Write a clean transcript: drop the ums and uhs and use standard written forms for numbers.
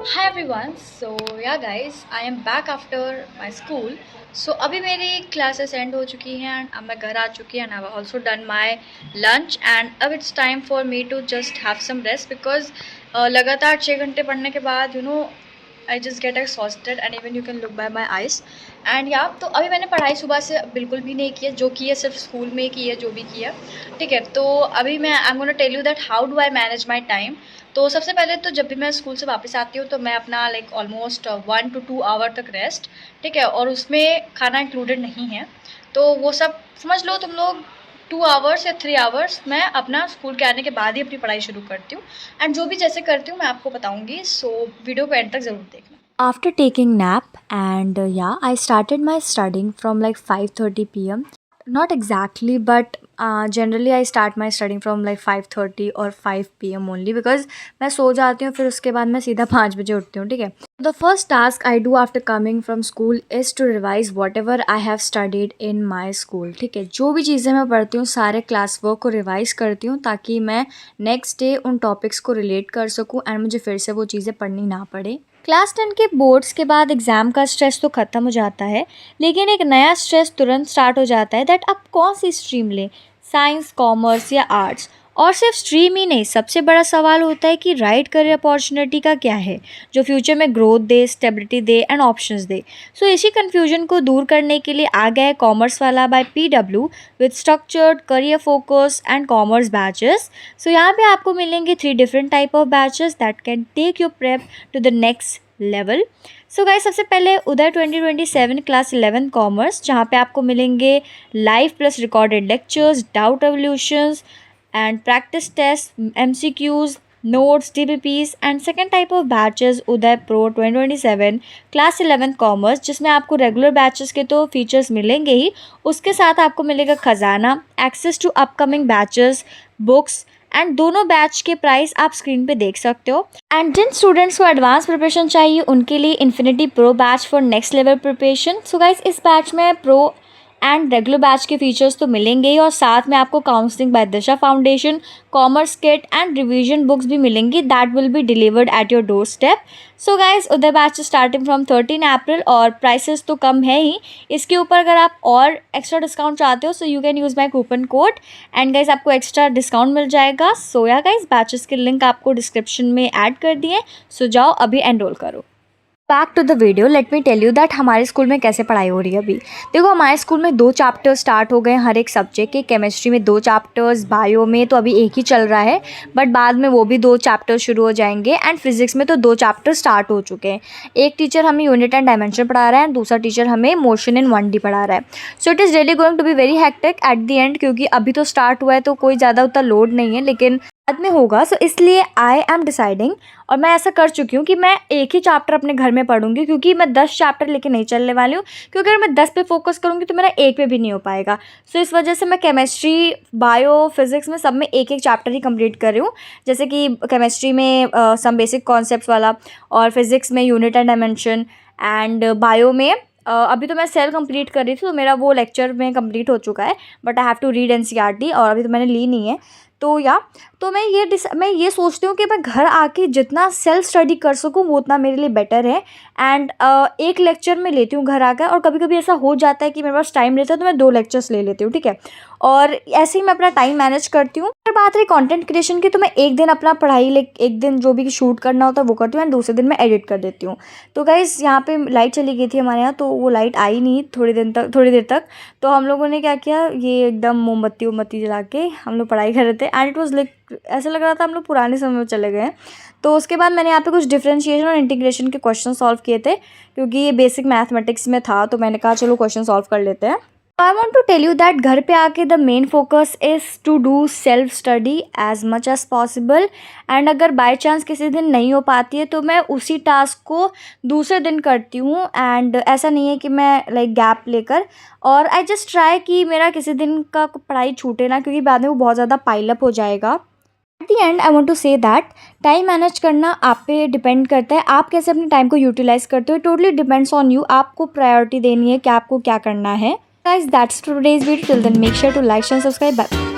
Hi everyone. So yeah guys, I am back after my school. So अभी मेरी classes and हो चुकी हैं एंड अब मैं घर आ चुकी है and I also done my lunch and अब it's time for me to just have some rest because लगातार 6 घंटे पढ़ने के बाद I just get exhausted and even you can look by my eyes and या तो अभी मैंने पढ़ाई सुबह से बिल्कुल भी नहीं की है, जो की है सिर्फ स्कूल में की है, जो भी की है ठीक है। तो अभी मैं I am gonna tell you that how do I manage my time. तो सबसे पहले तो जब भी मैं स्कूल से वापस आती हूँ तो मैं अपना लाइक ऑलमोस्ट 1 to 2 आवर तक रेस्ट, ठीक है, और उसमें खाना इंक्लूडेड नहीं है। तो वो सब समझ लो तुम लोग 2 आवर्स या 3 आवर्स मैं अपना स्कूल के आने के बाद ही अपनी पढ़ाई शुरू करती हूँ एंड जो भी जैसे करती हूँ मैं आपको बताऊँगी। सो वीडियो को एंड तक ज़रूर देखना। After taking nap and I started my studying from like 5:30 p.m. Not exactly, but generally I start my studying from like 5:30 or 5 p.m. only because मैं सो जाती हूँ, फिर उसके बाद मैं सीधा 5 बजे उठती हूँ, ठीक है। The first task I do after coming from school is to revise whatever I have studied in my school, ठीक है। जो भी चीज़ें मैं पढ़ती हूँ सारे क्लास वर्क को रिवाइज करती हूँ ताकि मैं नेक्स्ट डे उन टॉपिक्स को रिलेट कर सकूँ एंड मुझे फिर से वो चीज़ें पढ़नी ना पड़े। क्लास 10 के बोर्ड्स के बाद एग्ज़ाम का स्ट्रेस तो ख़त्म हो जाता है, लेकिन एक नया स्ट्रेस तुरंत स्टार्ट हो जाता है दैट आप कौन सी स्ट्रीम लें, साइंस, कॉमर्स या आर्ट्स। और सिर्फ स्ट्रीम ही नहीं, सबसे बड़ा सवाल होता है कि राइट करियर अपॉर्चुनिटी का क्या है जो फ्यूचर में ग्रोथ दे, स्टेबिलिटी दे एंड ऑप्शंस दे। सो इसी कन्फ्यूजन को दूर करने के लिए आ गया है कॉमर्स वाला by PW with structured career focus and commerce batches. So यहाँ पे आपको मिलेंगे 3 different type of batches that can take your prep to the next level. So guys, सबसे पहले उदय 2027 क्लास 11 कॉमर्स, जहाँ पे आपको मिलेंगे live plus recorded lectures, doubt evolutions and practice test, MCQs, notes, DPPs। And second type of batches Uday pro 2027 class 11 commerce, जिसमें आपको regular batches के तो फीचर्स मिलेंगे ही, उसके साथ आपको मिलेगा खजाना, access to upcoming batches, books and दोनों बैच के प्राइस आप स्क्रीन पे देख सकते हो। एंड जिन स्टूडेंट्स को एडवांस प्रिपरेशन चाहिए उनके लिए infinity pro batch for next level preparation. So guys, इस बैच में प्रो एंड रेगुलर बैच के फीचर्स तो मिलेंगे ही और साथ में आपको counselling by Disha foundation, commerce kit and revision books भी मिलेंगी that will be delivered at your door step. So guys, Uday batch starting from 13 अप्रैल और प्राइसेस तो कम है ही, इसके ऊपर अगर आप और एक्स्ट्रा डिस्काउंट चाहते हो so you can use my coupon code and guys आपको एक्स्ट्रा डिस्काउंट मिल जाएगा। सो या गाइज, बैचेस के लिंक आपको डिस्क्रिप्शन में ऐड कर दिए, सो जाओ अभी एनरोल करो। Back to the video, let me tell you that हमारे स्कूल में कैसे पढ़ाई हो रही है अभी। देखो, हमारे स्कूल में 2 चैप्टर्स स्टार्ट हो गए हर एक सब्जेक्ट के। केमिस्ट्री में 2 चैप्टर्स, बायो में तो अभी एक ही चल रहा है बट बाद में वो भी 2 चैप्टर्स शुरू हो जाएंगे एंड फिजिक्स में तो 2 चैप्टर स्टार्ट हो चुके हैं। एक टीचर हमें यूनिट एंड डायमेंशन पढ़ा रहा है एंड दूसरा टीचर हमें मोशन इन 1D पढ़ा रहा है। So it is really going to be very hectic at the end, क्योंकि अभी तो स्टार्ट हुआ है तो कोई ज़्यादा उतना लोड नहीं है, लेकिन बाद में होगा। सो इसलिए आई एम डिसाइडिंग, और मैं ऐसा कर चुकी हूँ कि मैं एक ही चैप्टर अपने घर में पढ़ूंगी, क्योंकि मैं 10 चैप्टर लेके नहीं चलने वाली हूँ, क्योंकि अगर मैं 10 पे फोकस करूँगी तो मेरा एक पे भी नहीं हो पाएगा। सो इस वजह से मैं केमिस्ट्री, बायो, फिजिक्स में सब में एक एक चैप्टर ही कंप्लीट कर रही हूँ। जैसे कि केमिस्ट्री में सम बेसिक कॉन्सेप्ट्स वाला, और फिजिक्स में unit and dimension, and bio में अभी तो मैं सेल कंप्लीट कर रही थी तो मेरा वो लेक्चर में कंप्लीट हो चुका है, but I have to read NCERT और अभी तो मैंने ली नहीं है। तो तो मैं ये सोचती हूँ कि मैं घर आके जितना सेल्फ स्टडी कर सकूँ वो उतना मेरे लिए बेटर है। एंड एक लेक्चर में लेती हूँ घर आकर, और कभी कभी ऐसा हो जाता है कि मेरे पास टाइम रहता है तो मैं 2 लेक्चर्स ले लेती हूँ, ठीक है। और ऐसे ही मैं अपना टाइम मैनेज करती हूँ। अगर बात रही कंटेंट क्रिएशन की, तो मैं एक दिन अपना पढ़ाई एक दिन जो भी शूट करना होता है वो करती हूँ एंड दूसरे दिन मैं एडिट कर देती हूँ। तो गाइस, यहाँ पे लाइट चली गई थी हमारे यहाँ, तो वो लाइट आई नहीं थोड़ी देर तक। तो हम लोगों ने क्या किया, ये एकदम मोमबत्ती जला के हम लोग पढ़ाई कर रहे थे एंड इट वॉज लाइक ऐसा लग रहा था हम लोग पुराने समय में चले गए। तो उसके बाद मैंने यहाँ पे कुछ डिफरेंशिएशन और इंटीग्रेशन के क्वेश्चन सॉल्व किए थे, क्योंकि ये बेसिक मैथमेटिक्स में था, तो मैंने कहा चलो क्वेश्चन सॉल्व कर लेते हैं। I want to tell you that घर पे आके the main focus is to do self study as much as possible. And अगर बाई चांस किसी दिन नहीं हो पाती है तो मैं उसी टास्क को दूसरे दिन करती हूँ, एंड ऐसा नहीं है कि मैं लाइक गैप लेकर, और आई जस्ट ट्राई कि मेरा किसी दिन का पढ़ाई छूटे ना, क्योंकि बाद में वो बहुत ज़्यादा पाइलअप हो जाएगा। At the end I want to say that time manage करना आप पे डिपेंड करता है, आप कैसे अपने टाइम को यूटिलाइज करते हो। टोटली डिपेंड्स ऑन यू, आपको प्रायोरिटी देनी है कि आपको क्या करना है। Guys, that's today's video. Till then, make sure to like, share, and subscribe. Bye.